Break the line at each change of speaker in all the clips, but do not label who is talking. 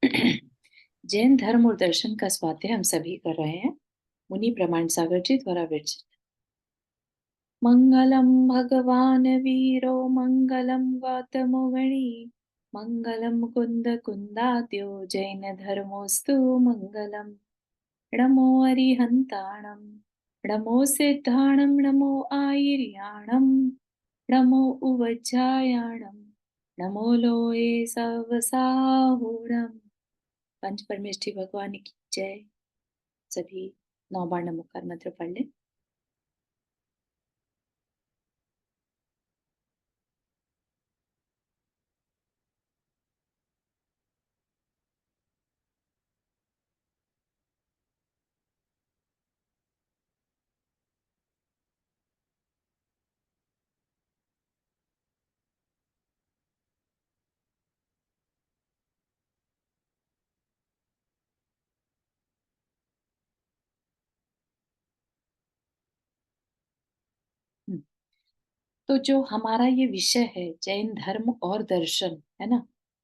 जैन धर्म और दर्शन का स्वाध्याय हम सभी कर रहे हैं। मुनि प्रमाण सागर जी द्वारा विरचित। मंगलम भगवान वीरो मंगलम गौतमो गणी मंगलम कुंद कुंदाद्यो जैन धर्मोस्तु मंगलम। नमो अरिहंताणम, नमो सिद्धाणम, नमो आयर्याणम, नमो उवज्जायाणम, नमो लोये सवसाहुणम। पंच परमेष्ठी भगवान की जय। सभी 9 बार नमोकार मंत्र पढ़ लें। हम्म, तो जो हमारा ये विषय है जैन धर्म और दर्शन, है ना?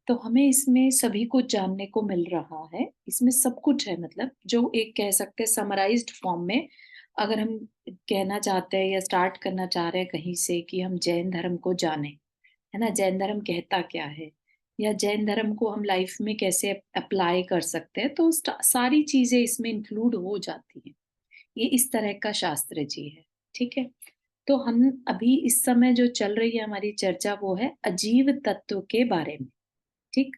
तो हमें इसमें सभी कुछ जानने को मिल रहा है। इसमें सब कुछ है, मतलब जो एक कह सकते हैं समराइज्ड फॉर्म में। अगर हम कहना चाहते हैं या स्टार्ट करना चाह रहे हैं कहीं से कि हम जैन धर्म को जाने, है ना, जैन धर्म कहता क्या है या जैन धर्म को हम लाइफ में कैसे अप्लाई कर सकते हैं, तो सारी चीजें इसमें इंक्लूड हो जाती हैं। ये इस तरह का शास्त्र जी है। ठीक है। तो हम अभी इस समय जो चल रही है हमारी चर्चा वो है अजीव तत्व के बारे में। ठीक।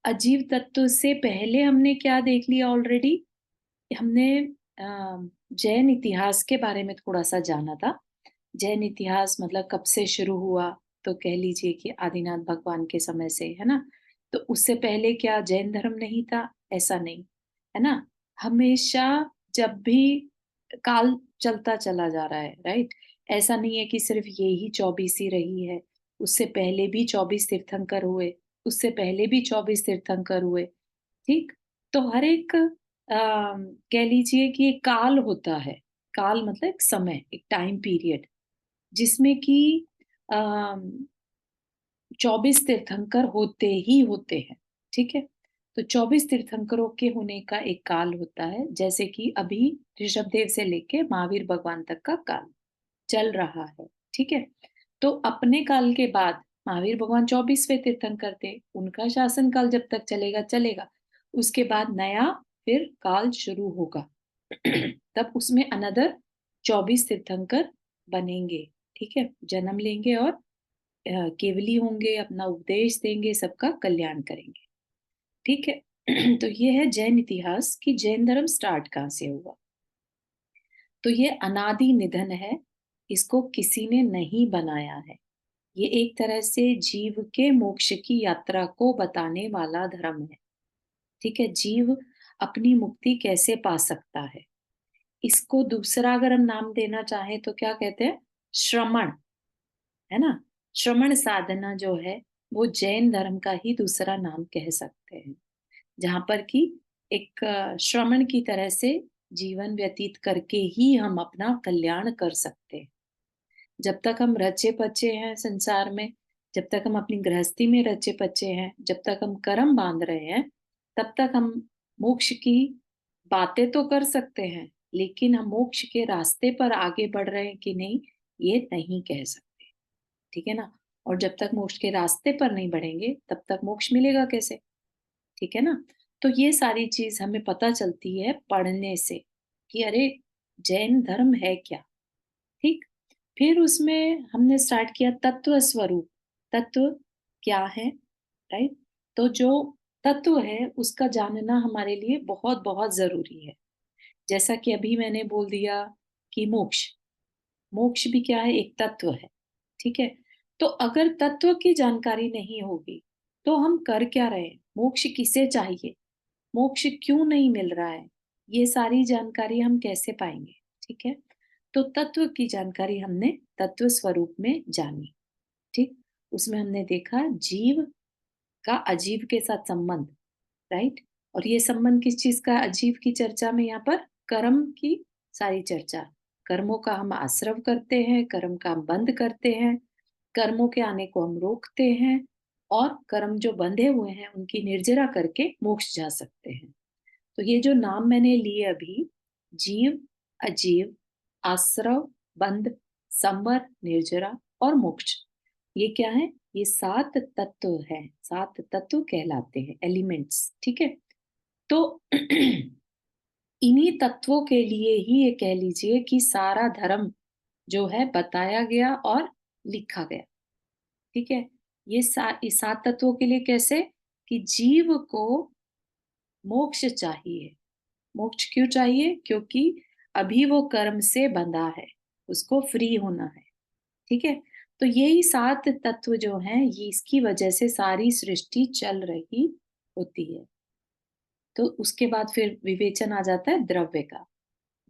अजीव तत्व से पहले हमने क्या देख लिया ऑलरेडी? हमने जैन इतिहास के बारे में थोड़ा सा जाना था। जैन इतिहास मतलब कब से शुरू हुआ, तो कह लीजिए कि आदिनाथ भगवान के समय से, है ना? तो उससे पहले क्या जैन धर्म नहीं था? ऐसा नहीं, है ना। हमेशा जब भी काल चलता चला जा रहा है, राइट। ऐसा नहीं है कि सिर्फ ये ही 24 ही रही है। उससे पहले भी 24 तीर्थंकर हुए, उससे पहले भी 24 तीर्थंकर हुए। ठीक। तो हर एक कह लीजिए कि एक काल होता है। काल मतलब एक समय, एक टाइम पीरियड, जिसमें कि 24 तीर्थंकर होते ही होते हैं। ठीक है। तो 24 तीर्थंकरों के होने का एक काल होता है, जैसे कि अभी ऋषभदेव से लेके महावीर भगवान तक का काल चल रहा है। ठीक है। तो अपने काल के बाद महावीर भगवान 24वें तीर्थंकर थे, उनका शासन काल जब तक चलेगा चलेगा। उसके बाद नया फिर काल शुरू होगा। तब उसमें अनदर 24 तीर्थंकर बनेंगे। ठीक है। जन्म लेंगे और केवली होंगे, अपना उपदेश देंगे, सबका कल्याण करेंगे। ठीक है। तो ये है जैन इतिहास कि जैन धर्म स्टार्ट कहाँ से हुआ। तो ये अनादि निधन है, इसको किसी ने नहीं बनाया है। ये एक तरह से जीव के मोक्ष की यात्रा को बताने वाला धर्म है। ठीक है। जीव अपनी मुक्ति कैसे पा सकता है, इसको दूसरा अगर हम नाम देना चाहें तो क्या कहते हैं? श्रमण, है ना। श्रमण साधना जो है वो जैन धर्म का ही दूसरा नाम कह सकते हैं, जहां पर कि एक श्रमण की तरह से जीवन व्यतीत करके ही हम अपना कल्याण कर सकते हैं। जब तक हम रचे पचे हैं संसार में, जब तक हम अपनी गृहस्थी में रचे पचे हैं, जब तक हम कर्म बांध रहे हैं, तब तक हम मोक्ष की बातें तो कर सकते हैं, लेकिन हम मोक्ष के रास्ते पर आगे बढ़ रहे हैं कि नहीं, ये नहीं कह सकते। ठीक है ना। और जब तक मोक्ष के रास्ते पर नहीं बढ़ेंगे तब तक मोक्ष मिलेगा कैसे? ठीक है ना। तो ये सारी चीज हमें पता चलती है पढ़ने से कि अरे जैन धर्म है क्या। ठीक। फिर उसमें हमने स्टार्ट किया तत्व स्वरूप। तत्व क्या है, राइट। तो जो तत्व है उसका जानना हमारे लिए बहुत बहुत जरूरी है। जैसा कि अभी मैंने बोल दिया कि मोक्ष, मोक्ष भी क्या है? एक तत्व है। ठीक है। तो अगर तत्व की जानकारी नहीं होगी तो हम कर क्या रहे हैं? मोक्ष किसे चाहिए, मोक्ष क्यों नहीं मिल रहा है, ये सारी जानकारी हम कैसे पाएंगे? ठीक है। तो तत्व की जानकारी हमने तत्व स्वरूप में जानी। ठीक। उसमें हमने देखा जीव का अजीव के साथ संबंध, राइट। और ये संबंध किस चीज का? अजीव की चर्चा में यहाँ पर कर्म की सारी चर्चा। कर्मों का हम आश्रव करते हैं, कर्म का हम बंद करते हैं, कर्मों के आने को हम रोकते हैं, और कर्म जो बंधे हुए हैं उनकी निर्जरा करके मोक्ष जा सकते हैं। तो ये जो नाम मैंने लिए अभी, जीव, अजीव, आश्रव, बंध, संवर, निर्जरा और मोक्ष, ये क्या है? ये 7 तत्व हैं, 7 तत्व कहलाते हैं, एलिमेंट्स, ठीक है? तो इन्हीं तत्वों के लिए ही ये कह लीजिए कि सारा धर्म जो है बताया गया और लिखा गया, ठीक है? इस 7 तत्वों के लिए कैसे? कि जीव को मोक्ष चाहिए। मोक्ष क्यों चाहिए? क्योंकि अभी वो कर्म से बंधा है, उसको फ्री होना है, ठीक है? तो यही 7 तत्व जो हैं, ये इसकी वजह से सारी सृष्टि चल रही होती है। तो उसके बाद फिर विवेचन आ जाता है द्रव्य का।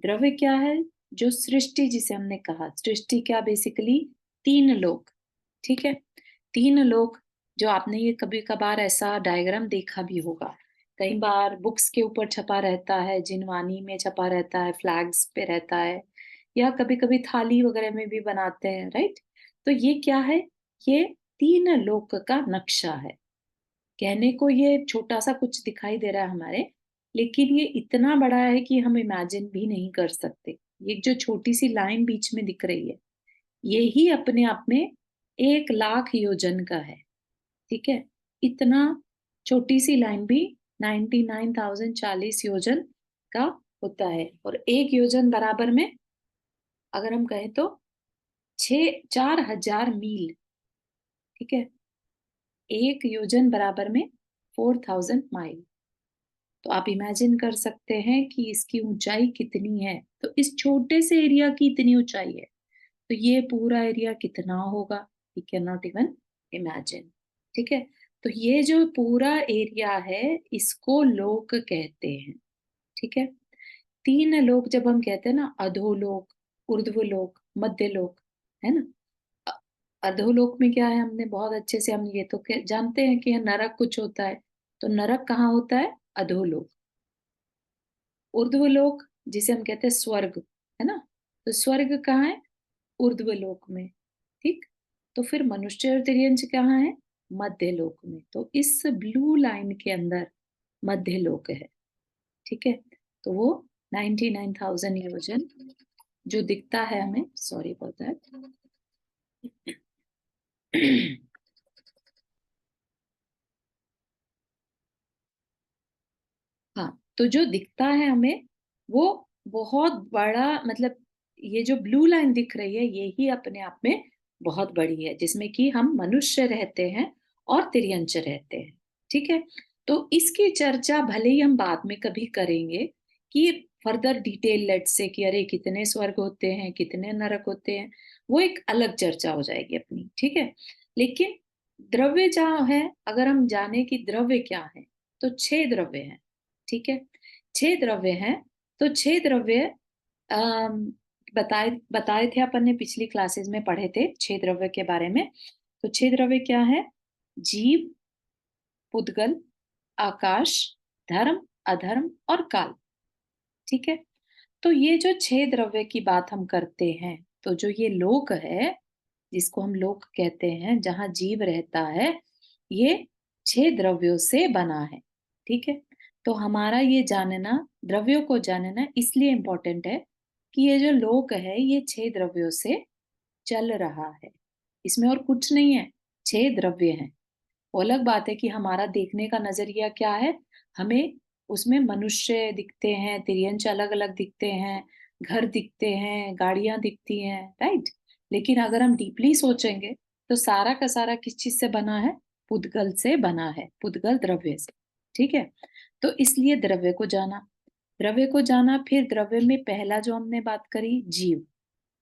द्रव्य क्या है? जो सृष्टि जिसे हमने कहा, सृष्टि क्या बेसिकली 3 लोक, ठीक है? 3 लोक, जो आपने ये कभी-कभार ऐसा डायग्राम देखा भी होगा। कई बार बुक्स के ऊपर छपा रहता है, जिनवानी में छपा रहता है, फ्लैग्स पे रहता है या कभी-कभी थाली वगैरह में भी बनाते हैं, राइट? तो ये क्या है? ये 3 लोक का नक्शा है। कहने को ये छोटा-सा कुछ दिखाई दे रहा है हमारे, लेकिन ये इतना बड़ा है कि हम इमेजिन भी नहीं कर सकते। ये जो छोटी-सी लाइन बीच में दिख रही है, ये ही अपने आप में 1 लाख योजन का है, ठीक है? इतना छोटी-सी लाइन भी 99,040 योजन का होता है और 1 योजन बराबर में अगर हम कहें तो 4,000 मील, ठीक है? 1 योजन बराबर में 4,000 माइल। तो आप इमेजिन कर सकते हैं कि इसकी ऊंचाई कितनी है। तो इस छोटे से एरिया की इतनी ऊंचाई है, तो ये पूरा एरिया कितना होगा? We can not even imagine, ठीक है? तो ये जो पूरा एरिया है, इसको लोक कहते हैं, ठीक है? 3 लोक जब हम कहते हैं ना, अधोलोक, ऊर्ध्वलोक, मध्यलोक, है ना? अ- अधोलोक में क्या है? हमने बहुत अच्छे से हम ये तो जानते हैं कि नरक कुछ होता है। तो नरक कहाँ होता है? अधोलोक। ऊर्ध्वलोक जिसे हम कहते हैं स्वर्ग, है ना? तो स्वर्ग कहाँ है? ऊर्ध्वलोक में, ठीक? तो फिर मनुष्य और तिर्यंच कहाँ है? मध्यलोक में। तो इस ब्लू लाइन के अंदर मध्यलोक है, ठीक है? तो वो 99,000 योजन जो दिखता है हमें, सॉरी फॉर दैट। हाँ, तो जो दिखता है हमें, वो बहुत बड़ा, मतलब ये जो ब्लू लाइन दिख रही है, ये ही अपने आप में बहुत बड़ी है, जिसमें कि हम मनुष्य रहते हैं और तिर्यंच रहते हैं, ठीक है? तो इसकी चर्चा भले ही हम बाद में कभी करेंगे कि फर्दर डिटेल लेट्स से कि अरे कितने स्वर्ग होते हैं, कितने नरक होते हैं, वो एक अलग चर्चा हो जाएगी अपनी, ठीक है? लेकिन द्रव्य जहाँ है, अगर हम जाने कि द्रव्य क्या है, तो 6 द्रव्य हैं, ठीक है? 6 द्रव्य हैं। तो 6 द्रव्य अम, बताए बताए थे अपन ने, पिछली क्लासेस में पढ़े थे 6 द्रव्य के बारे में। तो 6 द्रव्य क्या है? जीव, पुद्गल, आकाश, धर्म, अधर्म और काल, ठीक है? तो ये जो 6 द्रव्य की बात हम करते हैं, तो जो ये लोक है, जिसको हम लोक कहते हैं, जहाँ जीव रहता है, ये 6 द्रव्यों से बना है, ठीक है? तो हमारा ये जानना, द्रव्यों को जानना इसलिए इम्पोर्टेंट है कि ये जो लोक है, ये 6 द्रव्यों से चल रहा है। इसमें और कुछ नहीं है, 6 द्रव्य हैं। वो अलग बात है कि हमारा देखने का नजरिया क्या है, हमें उसमें मनुष्य दिखते हैं, तिर्यंच अलग अलग दिखते हैं, घर दिखते हैं, गाड़ियां दिखती हैं, राइट? लेकिन अगर हम डीपली सोचेंगे, तो सारा का सारा किस चीज से बना है? पुद्गल से बना है, पुद्गल द्रव्य से, ठीक है? तो इसलिए द्रव्य को जाना, द्रव्य को जाना, फिर द्रव्य में पहला जो हमने बात करी, जीव,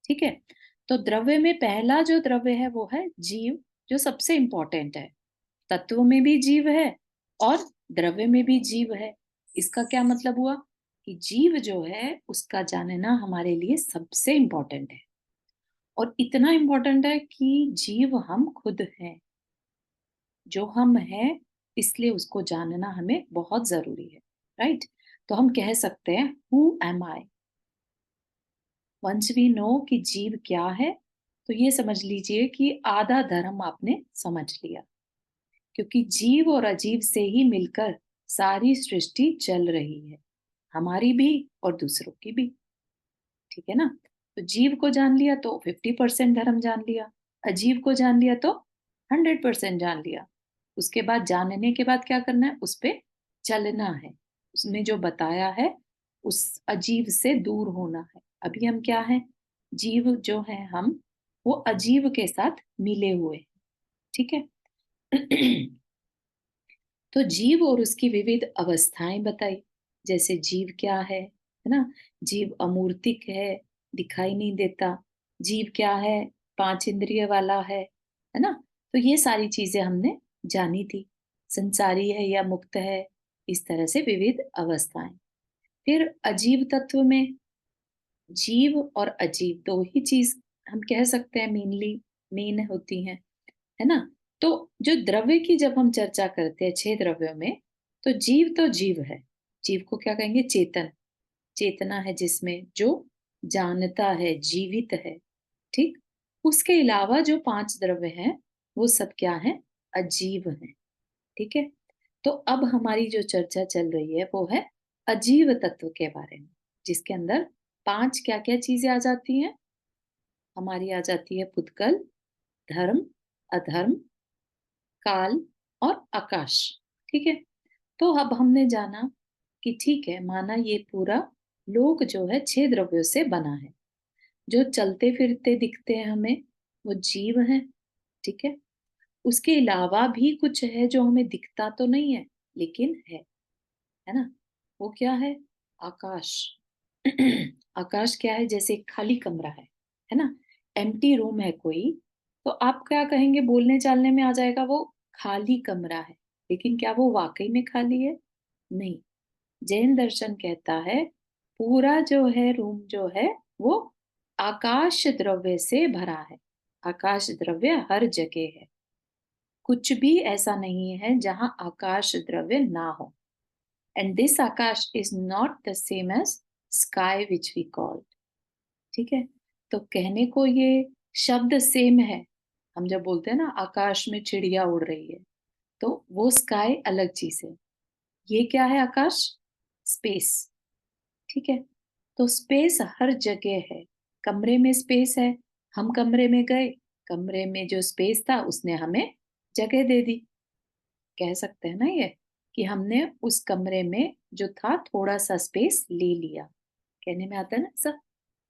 ठीक है? तो द्रव्य में पहला जो द्रव्य है वो है जीव, जो सबसे इंपॉर्टेंट है। तत्व में भी जीव है और द्रव्य में भी जीव है। इसका क्या मतलब हुआ? कि जीव जो है उसका जानना हमारे लिए सबसे इंपॉर्टेंट है, और इतना इंपॉर्टेंट है कि जीव हम खुद हैं, जो हम हैं, इसलिए उसको जानना हमें बहुत जरूरी है, राइट? तो हम कह सकते हैं who am I, once we know कि जीव क्या है, तो ये समझ लीजिए कि आधा धर्म आपने समझ लिया। क्योंकि जीव और अजीव से ही मिलकर सारी सृष्टि चल रही है, हमारी भी और दूसरों की भी। ठीक है ना? तो जीव को जान लिया तो 50% धर्म जान लिया, अजीव को जान लिया तो 100% जान लिया। उसके बाद जानने के बाद क्या करना है? उस पे चलना है। उसने जो बताया है उस अजीव से दूर होना है। अभी हम क्या हैं? जीव जो है हम, वो अजीव के साथ मिले हुए हैं। ठीक है? तो जीव और उसकी विविध अवस्थाएं बताई। जैसे जीव क्या है ना? जीव अमूर्तिक है, दिखाई नहीं देता। जीव क्या है? 5 इंद्रिय वाला है ना? तो ये सारी चीजें हमने जानी थी। संसारी है या मुक्त है, इस तरह से विविध अवस्थाएं। फिर अजीव तत्व में जीव और अजीव दो ही चीज हम कह सकते हैं मेन होती हैं, है ना? तो जो द्रव्य की जब हम चर्चा करते हैं 6 द्रव्यों में, तो जीव है। जीव को क्या कहेंगे? चेतन। चेतना है जिसमें, जो जानता है, जीवित है। ठीक? उसके अलावा जो 5 द्रव्य हैं, वो सब क्या है? अजीव हैं। ठीक है? तो अब हमारी जो चर्चा चल रही है वो है अजीव तत्व के बारे में, जिसके अंदर 5 क्या-क्या चीजें आ जाती हैं? हमारी आ जाती है पुद्गल, धर्म, अधर्म, काल और आकाश। ठीक है? तो अब हमने जाना कि ठीक है, माना ये पूरा लोक जो है 6 द्रव्यों से बना है। जो चलते फिरते दिखते हैं हमें, वो जीव हैं। ठीक है? उसके अलावा भी कुछ है जो हमें दिखता तो नहीं है, लेकिन है ना? वो क्या है? आकाश। आकाश क्या है? जैसे एक खाली कमरा है ना? एम्प्टी रूम है कोई, तो आप क्या कहेंगे? बोलने चालने में आ जाएगा वो खाली कमरा है। लेकिन क्या वो वाकई में खाली है? नहीं। जैन दर्शन कहता है पूरा जो है रूम जो है वो आकाश द्रव्य से भरा है। आकाश द्रव्य हर जगह है। कुछ भी ऐसा नहीं है जहां आकाश द्रव्य ना हो। And this akash is not the same as sky which we call. ठीक है? तो कहने को ये शब्द सेम है। हम जब बोलते हैं ना आकाश में चिड़िया उड़ रही है, तो वो स्काई अलग चीज है। ये क्या है? आकाश, स्पेस। ठीक है? तो स्पेस हर जगह है। कमरे में स्पेस है, हम कमरे में गए, कमरे में जो स्पेस था उसने हमें जगह दे दी। कह सकते हैं ना ये, कि हमने उस कमरे में जो था थोड़ा सा स्पेस ले लिया। कहने में आता है ना सर?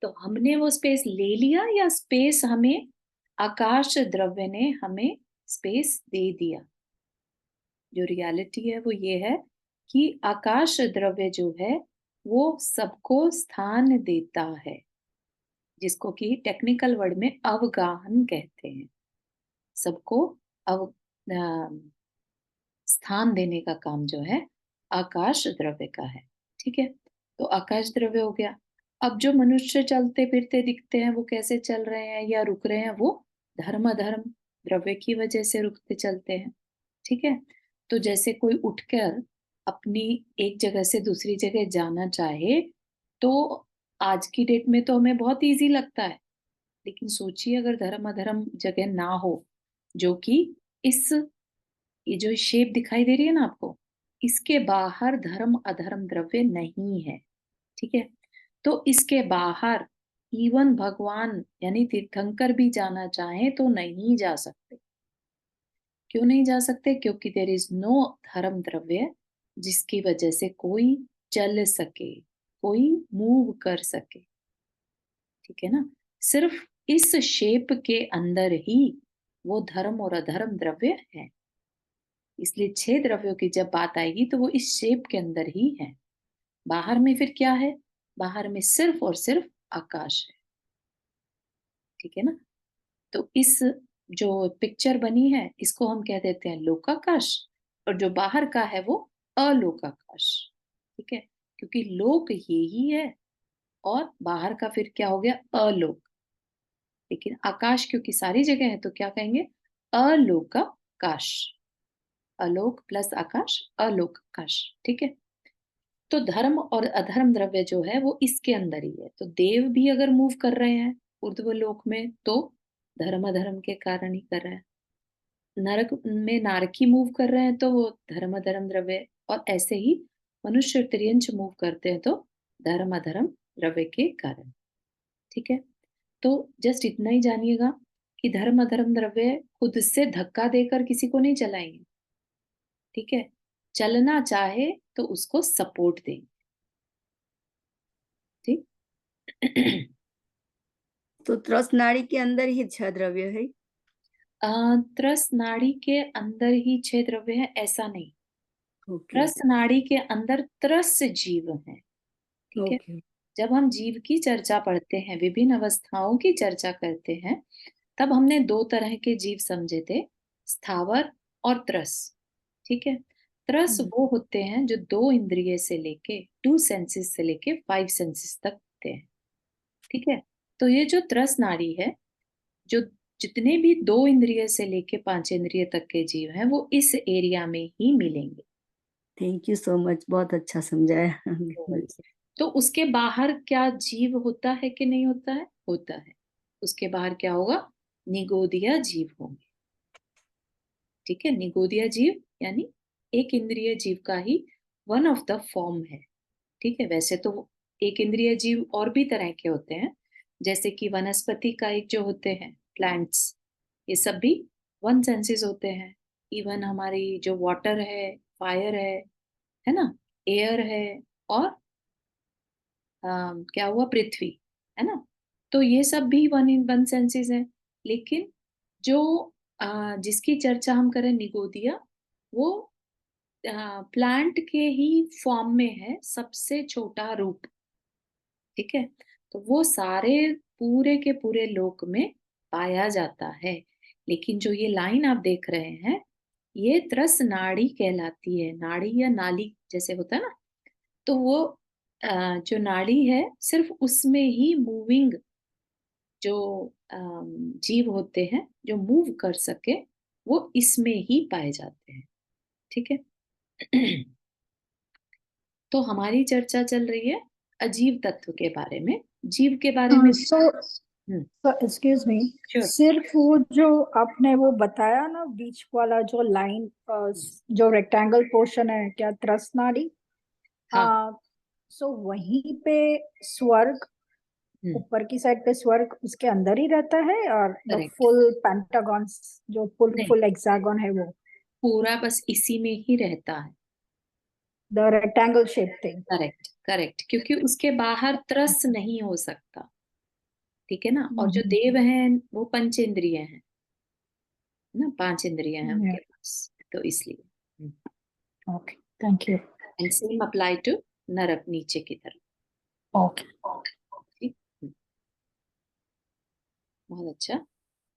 तो हमने वो स्पेस ले लिया या स्पेस हमें, आकाश द्रव्य ने हमें स्पेस दे दिया? जो रियलिटी है वो ये है कि आकाश द्रव्य जो है वो सबको स्थान देता है, जिसको कि टेक्निकल वर्ड में अवगाहन कहते हैं। सबको अव स्थान देने का काम जो है आकाश द्रव्य का है। ठीक है? तो आकाश द्रव्य हो गया। अब जो मनुष्य चलते फिरते दिखते हैं वो कैसे चल रहे हैं या रुक रहे हैं? वो धर्म अधर्म द्रव्य की वजह से रुकते चलते हैं। ठीक है? तो जैसे कोई उठकर अपनी एक जगह से दूसरी जगह जाना चाहे, तो आज की डेट में तो हमें बहुत इजी लगता है। लेकिन सोचिए अगर धर्म अधर्म जगह ना हो, जो कि इस ये जो शेप दिखाई दे रही है ना आपको, इसके बाहर धर्म अधर्म द्रव्य नहीं है। ठीक है? तो इसके बाहर इवन भगवान यानी तीर्थंकर भी जाना चाहे तो नहीं जा सकते। क्यों नहीं जा सकते? क्योंकि देर इज नो धर्म द्रव्य जिसकी वजह से कोई चल सके, कोई मूव कर सके। ठीक है ना? सिर्फ इस शेप के अंदर ही वो धर्म और अधर्म द्रव्य है। इसलिए 6 द्रव्यों की जब बात आएगी तो वो इस शेप के अंदर ही है। बाहर में फिर क्या है? बाहर में सिर्फ और सिर्फ आकाश है। ठीक है ना? तो इस जो पिक्चर बनी है इसको हम कह देते हैं लोकाकाश, और जो बाहर का है वो अलोकाकाश। ठीक है? क्योंकि लोक ये ही है और बाहर का फिर क्या हो गया? अलोक। लेकिन आकाश क्योंकि सारी जगह है तो क्या कहेंगे? अलोकाकाश। अलोक प्लस आकाश, अलोकाकाश। ठीक है? तो धर्म और अधर्म द्रव्य जो है वो इसके अंदर ही है। तो देव भी अगर मूव कर रहे हैं ऊर्ध्व लोक में तो धर्म अधर्म के कारण ही कर रहे हैं। नरक में नारकी मूव कर रहे हैं तो वो धर्म अधर्म द्रव्य, और ऐसे ही मनुष्य और तिर्यंच मूव करते हैं तो धर्म अधर्म द्रव्य के कारण। ठीक है, तो जस्ट इतना ही जानिएगा कि धर्म अधर्म द्रव्य खुद से धक्का देकर किसी को नहीं चलाएंगे। ठीक है, चलना चाहे तो उसको सपोर्ट देंगे। ठीक।
तो त्रस नाड़ी के अंदर ही 6 द्रव्य है।
त्रस नाड़ी के अंदर ही 6 द्रव्य है ऐसा नहीं।
ओके
त्रस नाड़ी के अंदर त्रस जीव है। ठीक है,
ओके।
जब हम जीव की चर्चा पढ़ते हैं, विभिन्न अवस्थाओं की चर्चा करते हैं, तब हमने 2 तरह के जीव समझे थे, स्थावर और त्रस। ठीक है, त्रस वो होते हैं जो 2 इंद्रिय से लेके 2 सेंसेस से लेके 5 सेंसेस तक होते हैं। ठीक है, तो ये जो त्रस नाड़ी है, जो जितने भी 2 इंद्रिय से लेके 5 इंद्रिय तक के जीव हैं, वो इस एरिया में ही मिलेंगे।
थैंक यू सो मच, बहुत अच्छा समझाया।
तो उसके बाहर क्या जीव होता है कि नहीं होता है? होता है। उसके बाहर क्या होगा? निगोदिया जीव होंगे। ठीक है, निगोदिया जीव यानी एक इंद्रिय जीव का ही वन ऑफ द फॉर्म है। ठीक है, वैसे तो एक इंद्रिय जीव और भी तरह के होते हैं, जैसे कि वनस्पति का एक जो होते हैं प्लांट्स, ये सब भी वन सेंसेस होते हैं। इवन हमारी जो वाटर है, फायर है ना, एयर है, और क्या हुआ, पृथ्वी, है ना। तो ये सब भी वन इन वन सेंसेस है। लेकिन जो जिसकी चर्चा हम करें, निगोदिया, वो प्लांट के ही फॉर्म में है, सबसे छोटा रूप। ठीक है, तो वो सारे पूरे के पूरे लोक में पाया जाता है। लेकिन जो ये लाइन आप देख रहे हैं, ये त्रस नाड़ी कहलाती है। नाड़ी या नाली जैसे होता है ना, तो वो जो नाड़ी है, सिर्फ उसमें ही मूविंग जो जीव होते हैं, जो मूव कर सके, वो इसमें ही पाए जाते हैं। ठीक है। तो हमारी चर्चा चल रही है अजीव तत्व के बारे में, जीव के बारे में।
सो
हम्म,
एक्सक्यूज मी,
श्योर।
सिर्फ वो जो आपने वो बताया ना बीच वाला जो लाइन, जो रेक्टेंगल पोर्शन है, क्या त्रसनाड़ी?
हाँ,
सो वहीं पे स्वर्ग, ऊपर की साइड पे स्वर्ग उसके अंदर ही रहता है, और द
करेक्ट।
फुल पेंटागन, जो फुल
नहीं,
फुल हेक्सागन है वो,
पूरा बस इसी में ही रहता है।
The rectangle shape thing.
Correct correct, क्योंकि उसके बाहर त्रस नहीं हो सकता। ठीक है ना, और जो देव हैं वो पंचेंद्रिय हैं ना, 5 इंद्रिय हैं उनके पास, तो इसलिए।
Okay, thank you.
And same apply to narak, नीचे की तरफ।
ओके।
ठीक। बहुत अच्छा।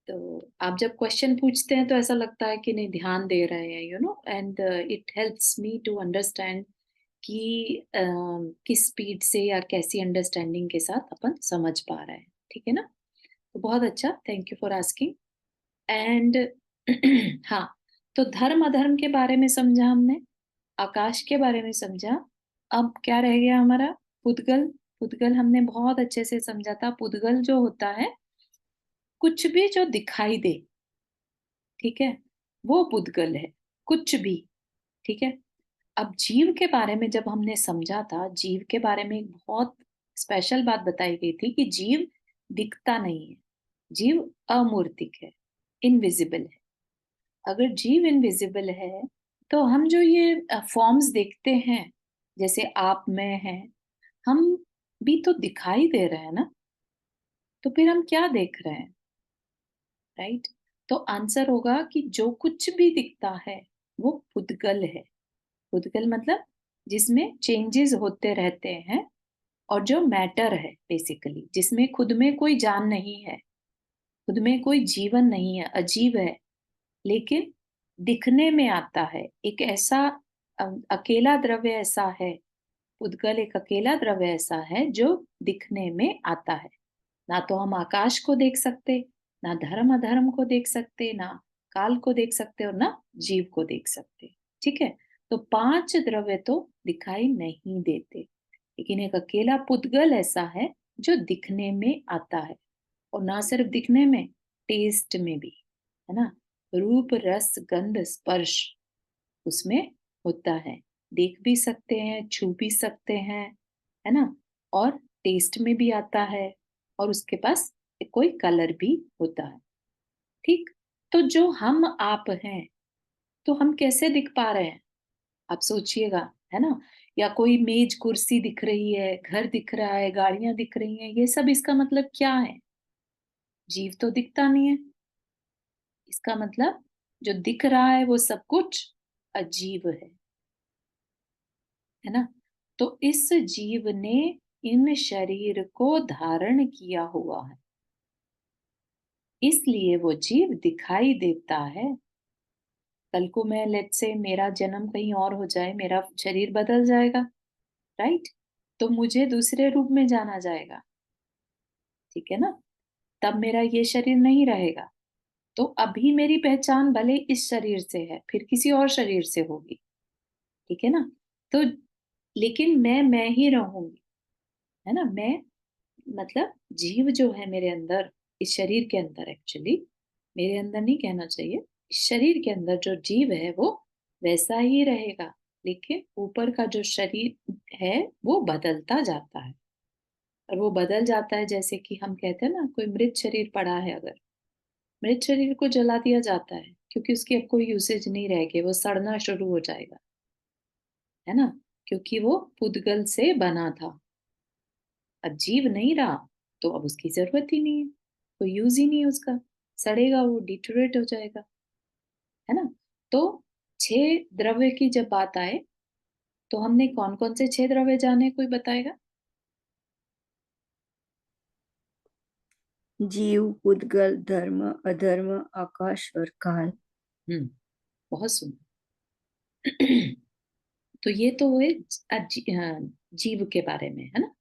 तो आप जब क्वेश्चन पूछते हैं तो ऐसा लगता है कि नहीं, ध्यान दे रहे हैं, and it helps me to understand कि किस स्पीड से या कैसी अंडरस्टैंडिंग के साथ अपन समझ पा रहे हैं। ठीक है ना, तो बहुत अच्छा, thank you for asking. And हाँ, तो धर्म अधर्म के बारे में समझा हमने, आकाश के बारे में समझा। अब क्या रह गया हमारा? पुद्गल। पुद्गल हमने बहुत अच्छे से समझा था। पुद्गल जो होता है, कुछ भी जो दिखाई दे, ठीक है, वो पुद्गल है, कुछ भी। ठीक है, अब जीव के बारे में जब हमने समझा था, जीव के बारे में एक बहुत स्पेशल बात बताई गई थी कि जीव दिखता नहीं है, जीव अमूर्तिक है, इनविजिबल है। अगर जीव इनविजिबल है, तो हम जो ये फॉर्म्स देखते हैं, जैसे आप मैं हैं, हम भी तो दिखाई दे रहे हैं ना, तो फिर हम क्या देख रहे हैं? राइट। तो आंसर होगा कि जो कुछ भी दिखता है वो पुद्गल है। पुद्गल मतलब जिसमें चेंजेस होते रहते हैं, और जो मैटर है बेसिकली, जिसमें खुद में कोई जान नहीं है, खुद में कोई जीवन नहीं है, अजीब है, लेकिन दिखने में आता है। एक ऐसा अकेला द्रव्य ऐसा है, पुद्गल एक अकेला द्रव्य ऐसा है जो दिखने में आता है। ना तो हम आकाश को देख सकते, ना धर्म अधर्म को देख सकते, ना काल को देख सकते, और ना जीव को देख सकते। ठीक है, तो 5 द्रव्य तो दिखाई नहीं देते, लेकिन एक अकेला पुद्गल ऐसा है जो दिखने में आता है। और ना सिर्फ दिखने में, टेस्ट में भी, है ना। रूप रस गंध स्पर्श उसमें होता है। देख भी सकते हैं, छू भी सकते हैं, है ना, और टेस्ट में भी आता है, और उसके पास कोई कलर भी होता है। ठीक, तो जो हम आप हैं, तो हम कैसे दिख पा रहे हैं? आप सोचिएगा, है ना? या कोई मेज कुर्सी दिख रही है, घर दिख रहा है, गाड़ियां दिख रही हैं, ये सब इसका मतलब क्या है? जीव तो दिखता नहीं है। इसका मतलब जो दिख रहा है वो सब कुछ अजीब है ना? तो इस जीव ने इन शरीर को धारण किया हुआ है, इसलिए वो जीव दिखाई देता है। कल को मैं लेट्स से मेरा जन्म कहीं और हो जाए, मेरा शरीर बदल जाएगा, राइट? तो मुझे दूसरे रूप में जाना जाएगा, ठीक है ना? तब मेरा ये शरीर नहीं रहेगा। तो अभी मेरी पहचान भले इस शरीर से है, फिर किसी और शरीर से होगी, ठीक है ना? तो लेकिन मैं ही रहूंगी, है ना? मैं मतलब जीव जो है मेरे अंदर, इस शरीर के अंदर, एक्चुअली मेरे अंदर नहीं कहना चाहिए, इस शरीर के अंदर जो जीव है वो वैसा ही रहेगा, लेकिन ऊपर का जो शरीर है वो बदलता जाता है। और वो बदल जाता है, जैसे कि हम कहते हैं ना, कोई मृत शरीर पड़ा है, अगर मृत शरीर को जला दिया जाता है क्योंकि उसकी अब कोई यूसेज नहीं रहेगी, वो सड़ना शुरू हो जाएगा, है ना? क्योंकि वो पुद्गल से बना था। अब जीव नहीं रहा तो अब उसकी जरूरत ही नहीं है, कोई यूज ही नहीं है उसका, सड़ेगा, वो डिटोरेट हो जाएगा, है ना? तो छह द्रव्य की जब बात आए, तो हमने कौन कौन से छह द्रव्य जाने, कोई बताएगा?
जीव, पुद्गल, धर्म, अधर्म, आकाश और काल।
हम्म, बहुत सुंदर। तो ये तो हुए जीव के बारे में, है ना?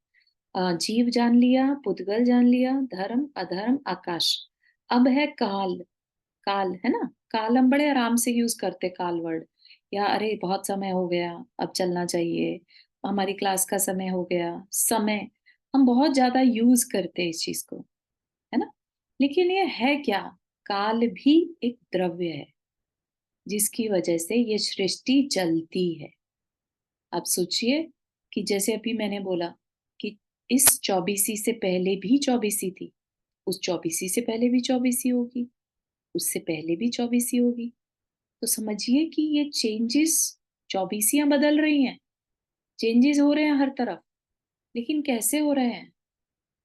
जीव जान लिया, पुद्गल जान लिया, धर्म, अधर्म, आकाश। अब है काल। काल, है ना? काल हम बड़े आराम से यूज करते काल वर्ड, या अरे बहुत समय हो गया, अब चलना चाहिए, हमारी क्लास का समय हो गया, समय हम बहुत ज्यादा यूज करते हैं इस चीज को, है ना? लेकिन ये है क्या? काल भी एक द्रव्य है जिसकी वजह से ये सृष्टि चलती है। आप सोचिए कि जैसे अभी मैंने बोला कि इस चौबीसी से पहले भी चौबीसी थी, उस चौबीसी से पहले भी चौबीसी होगी, उससे पहले भी चौबीसी होगी। तो समझिए कि ये चेंजेस, चौबीसियां बदल रही हैं, चेंजेस हो रहे हैं हर तरफ। लेकिन कैसे हो रहे हैं?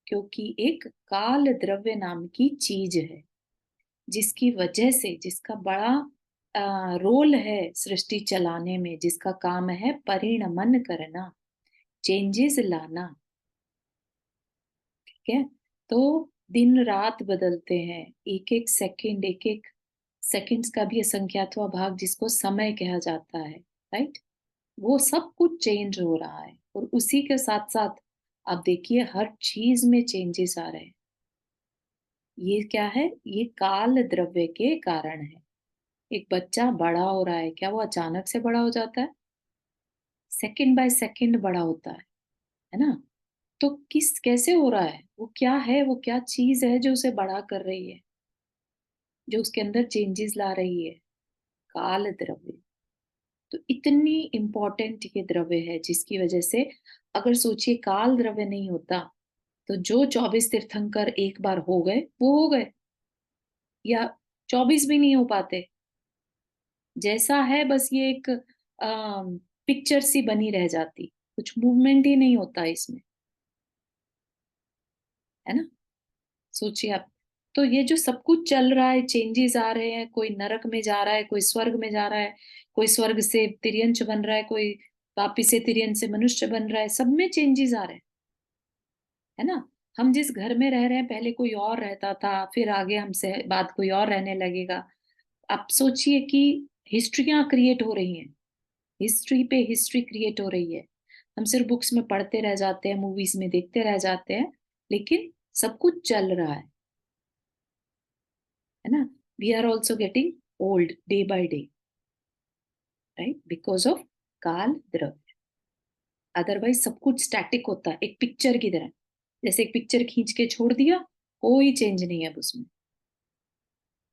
क्योंकि एक काल द्रव्य नाम की चीज है, जिसकी वजह से, जिसका बड़ा रोल है सृष्टि चलाने में, जिसका काम है परिणमन करना, चेंजेस लाना, ठीक है? तो दिन रात बदलते हैं, एक एक सेकंड, एक एक सेकंड्स का भी असंख्यातवां भाग जिसको समय कहा जाता है, राइट? वो सब कुछ चेंज हो रहा है, और उसी के साथ साथ आप देखिए हर चीज में चेंजेस आ रहे हैं। ये क्या है? ये काल द्रव्य के कारण है। एक बच्चा बड़ा हो रहा है, क्या वो अचानक से बड़ा हो जाता है? सेकंड बाय सेकंड बड़ा होता है ना? तो किस कैसे हो रहा है? वो क्या है, वो क्या चीज है जो उसे बड़ा कर रही है, जो उसके अंदर चेंजेस ला रही है? काल द्रव्य। तो इतनी इंपॉर्टेंट ये द्रव्य है, जिसकी वजह से अगर सोचिए काल द्रव्य नहीं होता, तो जो 24 तीर्थंकर एक बार हो गए वो हो गए, या 24 भी नहीं हो पाते। जैसा है बस ये एक पिक्चर सी बनी रह जाती, कुछ मूवमेंट ही नहीं होता इसमें, है ना? सोचिए आप। तो ये जो सब कुछ चल रहा है, चेंजेस आ रहे हैं, कोई नरक में जा रहा है, कोई स्वर्ग में जा रहा है, कोई स्वर्ग से तिर्यंच बन रहा है, कोई वापिस से तिर्यंच से मनुष्य बन रहा है, सब में चेंजेस आ रहे हैं, है ना? हम जिस घर में रह रहे हैं, पहले कोई और रहता था, फिर आगे हमसे बाद कोई और रहने लगेगा। आप सोचिए कि हिस्ट्रियां क्रिएट हो रही हैं, हिस्ट्री पे हिस्ट्री क्रिएट हो रही है। हम सिर्फ बुक्स में पढ़ते रह जाते हैं, मूवीज में देखते रह जाते हैं, लेकिन सब कुछ चल रहा है ना? We are also getting old day by day, right? Because of kaal dravya. Otherwise सब कुछ स्टैटिक होता है, एक पिक्चर की तरह। जैसे एक पिक्चर खींच के छोड़ दिया, कोई चेंज नहीं है अब उसमें,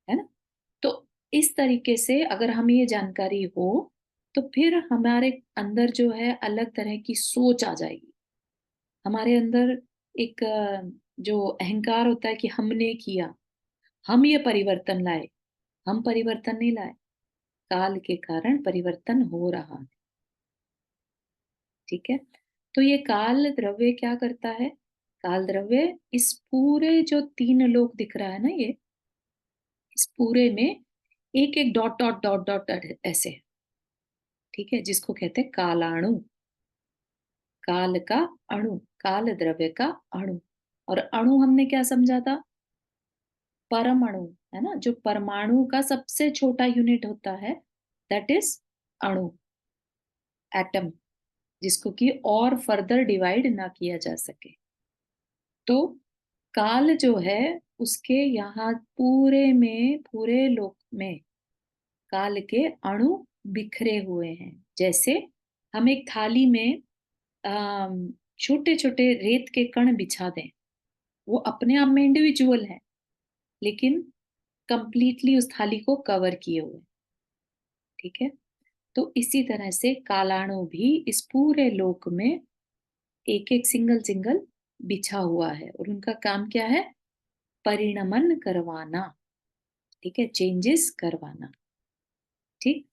है ना? तो इस तरीके से अगर हमें ये जानकारी हो तो फिर हमारे अंदर जो है अलग तरह की सोच आ जाएगी। हमारे अंदर एक जो अहंकार होता है कि हमने किया, हम ये परिवर्तन लाए, हम परिवर्तन नहीं लाए, काल के कारण परिवर्तन हो रहा है। ठीक है? तो ये काल द्रव्य क्या करता है? काल द्रव्य इस पूरे जो 3 लोक दिख रहा है ना ये, इस पूरे में एक-एक डॉट, डॉट, डॉट, डॉट ऐसे है, ठीक है? जिसको कहते हैं कालाणु, काल का अणु, काल द्रव्य का अणु। और अणु हमने क्या समझा था? परमाणु, है ना? जो परमाणु का सबसे छोटा यूनिट होता है, दैट इज़ अणु, एटम, जिसको कि और फर्दर डिवाइड ना किया जा सके। तो काल जो है उसके यहाँ पूरे में, पूरे लोक में काल के अणु बिखरे हुए हैं। जैसे हम एक थाली में छोटे छोटे रेत के कण बिछा दें, वो अपने आप में इंडिविजुअल है लेकिन कंप्लीटली उस थाली को कवर किए हुए। ठीक है? तो इसी तरह से कालाणु भी इस पूरे लोक में एक एक सिंगल सिंगल बिछा हुआ है और उनका काम क्या है? परिणमन करवाना। ठीक है? चेंजेस करवाना। ठीक।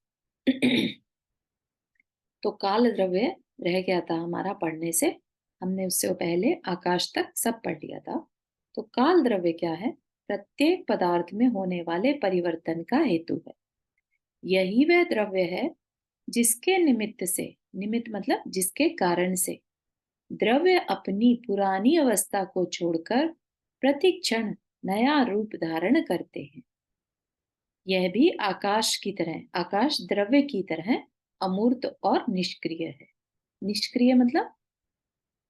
तो काल द्रव्य रह गया था हमारा पढ़ने से। हमने उससे पहले आकाश तक सब पढ़ लिया था। तो काल द्रव्य क्या है? प्रत्येक पदार्थ में होने वाले परिवर्तन का हेतु है। यही वह द्रव्य है जिसके निमित्त से, निमित्त मतलब जिसके कारण से, द्रव्य अपनी पुरानी अवस्था को छोड़कर प्रतिक्षण नया रूप धारण करते हैं। यह भी आकाश की तरह, आकाश द्रव्य की तरह अमूर्त और निष्क्रिय है। निष्क्रिय मतलब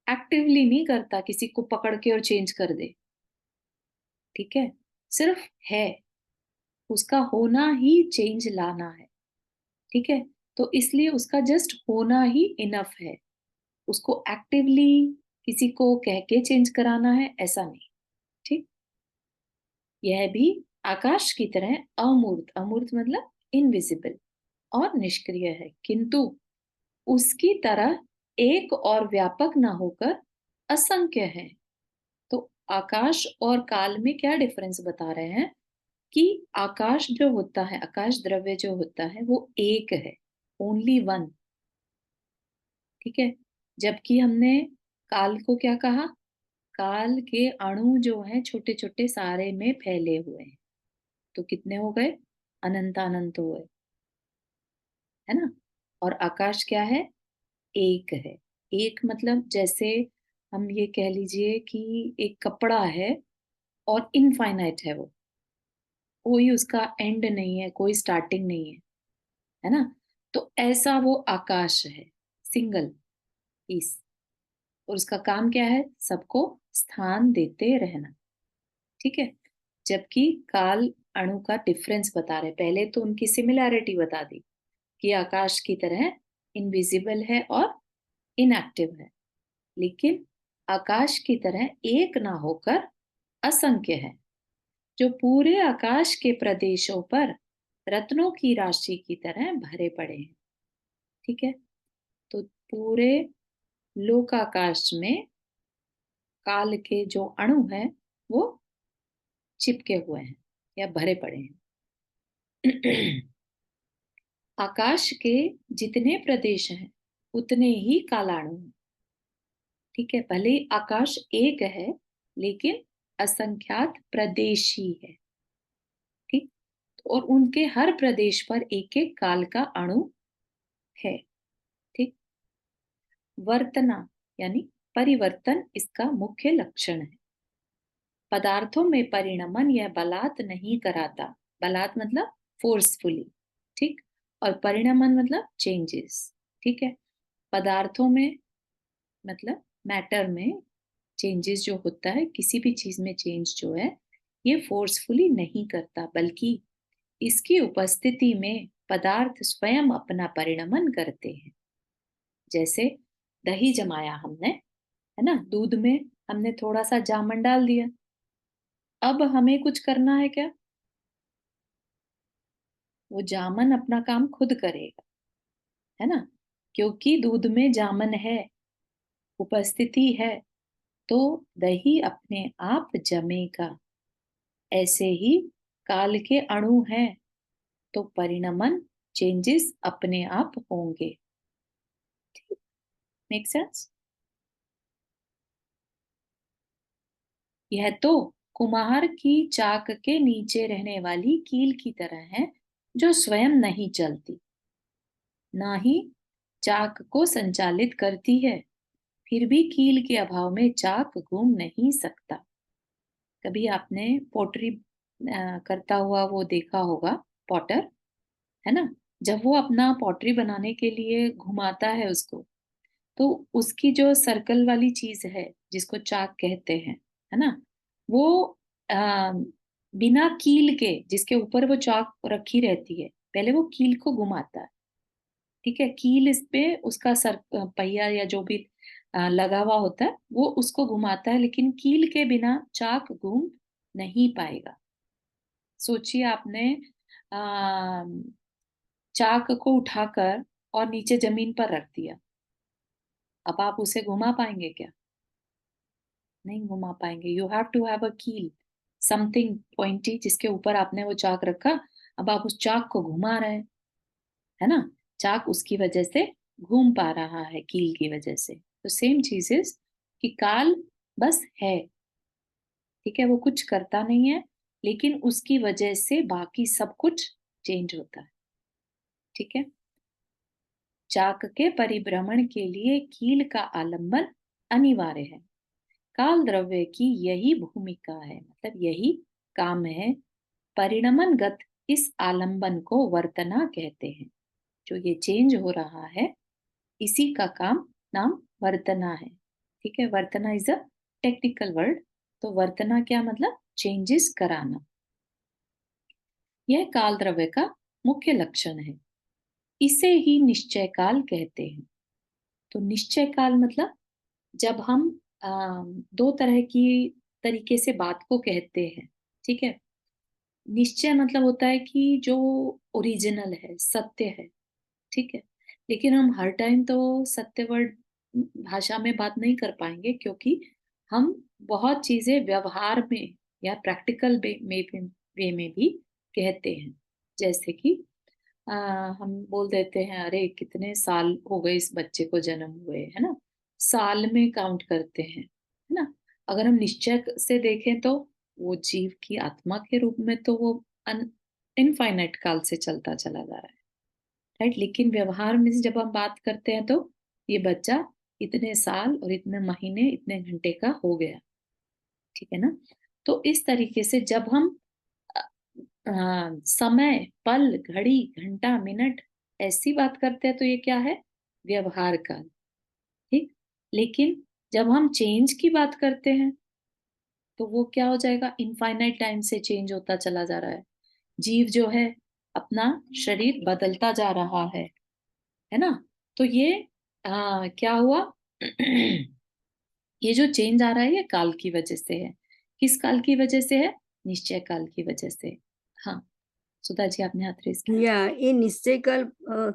एक्टिवली नहीं करता, किसी को पकड़ के और चेंज कर दे। ठीक है? सिर्फ है, उसका होना ही चेंज लाना है। ठीक है? तो इसलिए उसका जस्ट होना ही इनफ है। उसको एक्टिवली किसी को कह के चेंज कराना है, ऐसा नहीं। ठीक। यह भी आकाश की तरह अमूर्त, अमूर्त मतलब इनविजिबल और निष्क्रिय है, किंतु उसकी तरह एक और व्यापक ना होकर असंख्य है। तो आकाश और काल में क्या डिफरेंस बता रहे हैं कि आकाश जो होता है, आकाश द्रव्य जो होता है वो एक है, ओनली वन। ठीक है? जबकि हमने काल को क्या कहा? काल के अणु जो हैं छोटे छोटे सारे में फैले हुए हैं। तो कितने हो गए? अनंत अनंत हो गए, है ना? और आकाश क्या है? एक है। एक मतलब जैसे हम ये कह लीजिए कि एक कपड़ा है और इनफाइनाइट है वो, कोई उसका एंड नहीं है, कोई स्टार्टिंग नहीं है ना? तो ऐसा वो आकाश है, सिंगल पीस। और उसका काम क्या है? सबको स्थान देते रहना। ठीक है? जबकि काल अणु का डिफरेंस बता रहे, पहले तो उनकी सिमिलैरिटी बता दी कि आकाश की तरह इनविजिबल है और इनएक्टिव है, लेकिन आकाश की तरह एक ना होकर असंख्य है, जो पूरे आकाश के प्रदेशों पर रत्नों की राशि की तरह भरे पड़े हैं। ठीक है? तो पूरे लोकाकाश में काल के जो अणु हैं वो चिपके हुए हैं या भरे पड़े हैं। आकाश के जितने प्रदेश हैं उतने ही कालाणु हैं। ठीक है? भले ही आकाश एक है लेकिन असंख्यात प्रदेश ही है। ठीक। और उनके हर प्रदेश पर एक एक काल का अणु है। ठीक। वर्तना यानी परिवर्तन इसका मुख्य लक्षण है। पदार्थों में परिणमन यह बलात् नहीं कराता। बलात् मतलब फोर्सफुली। ठीक। और परिणमन मतलब चेंजेस। ठीक है? पदार्थों में मतलब मैटर में चेंजेस जो होता है, किसी भी चीज में चेंज जो है ये फोर्सफुली नहीं करता, बल्कि इसकी उपस्थिति में पदार्थ स्वयं अपना परिणमन करते हैं। जैसे दही जमाया हमने, है ना? दूध में हमने थोड़ा सा जामन डाल दिया। अब हमें कुछ करना है क्या? वो जामन अपना काम खुद करेगा, है ना, क्योंकि दूध में जामन है, उपस्थिति है, तो दही अपने आप जमेगा। ऐसे ही काल के अणु हैं, तो परिणमन चेंजेस अपने आप होंगे। Make sense? यह तो कुम्हार की चाक के नीचे रहने वाली कील की तरह है, जो स्वयं नहीं चलती, ना ही चाक को संचालित करती है। फिर भी कील के अभाव में चाक घूम नहीं सकता। कभी आपने पोटरी करता हुआ वो देखा होगा, पॉटर, है ना, जब वो अपना पॉटरी बनाने के लिए घुमाता है उसको, तो उसकी जो सर्कल वाली चीज है जिसको चाक कहते हैं, है ना, वो आ, बिना कील के, जिसके ऊपर वो चाक रखी रहती है, पहले वो कील को घुमाता है। ठीक है, कील इस पे उसका सर पहिया या जो भी लगा हुआ होता है वो उसको घुमाता है, लेकिन कील के बिना चाक घूम नहीं पाएगा। सोचिए आपने आ, चाक को उठाकर और नीचे जमीन पर रख दिया, अब आप उसे घुमा पाएंगे क्या? नहीं घुमा पाएंगे। You have to have a kil, something pointy, जिसके ऊपर आपने वो चाक रखा, अब आप उस चाक को घुमा रहे हैं, है ना, चाक उसकी वजह से घूम पा रहा है, कील की वजह से। तो सेम चीजेस कि काल बस है, ठीक है, वो कुछ करता नहीं है, लेकिन उसकी वजह से बाकी सब कुछ चेंज होता है। ठीक है, चाक के परिभ्रमण के लिए कील का आलंबन अनिवार्य है। काल द्रव्य की यही भूमिका है, मतलब यही काम है। परिणमनगत इस आलंबन को वर्तना कहते हैं। जो ये चेंज हो रहा है, इसी का नाम वर्तना है। ठीक है, वर्तना इज अ टेक्निकल वर्ड। तो वर्तना क्या मतलब? चेंजेस कराना। यह काल द्रव्य का मुख्य लक्षण है। इसे ही निश्चय काल कहते हैं। तो निश्चय काल मतलब जब हम दो तरह की तरीके से बात को कहते हैं। ठीक है, निश्चय मतलब होता है कि जो ओरिजिनल है, सत्य है। ठीक है, लेकिन हम हर टाइम तो सत्य वर्ड भाषा में बात नहीं कर पाएंगे, क्योंकि हम बहुत चीजें व्यवहार में या प्रैक्टिकल वे में भी कहते हैं। जैसे कि आ, हम बोल देते हैं, अरे कितने साल हो गए इस बच्चे को जन्म हुए, है ना, साल में काउंट करते हैं, है ना। अगर हम निश्चय से देखें तो वो जीव की आत्मा के रूप में तो वो इनफाइनाइट काल से चलता चला जा रहा है, राइट। लेकिन व्यवहार में से जब हम बात करते हैं तो ये बच्चा इतने साल और इतने महीने इतने घंटे का हो गया, ठीक है ना। तो इस तरीके से जब हम समय, पल, घड़ी, घंटा, मिनट ऐसी बात करते हैं तो ये क्या है? व्यवहार काल। ठीक, लेकिन जब हम चेंज की बात करते हैं तो वो क्या हो जाएगा? इनफाइनाइट टाइम से चेंज होता चला जा रहा है। जीव जो है अपना शरीर बदलता जा रहा है ना। तो ये क्या हुआ? ये जो चेंज आ रहा है ये काल की वजह से है। किस काल की वजह से है? निश्चय काल की वजह से। हाँ, सुधा जी आपने हाथ रेस किया।
ये निश्चय काल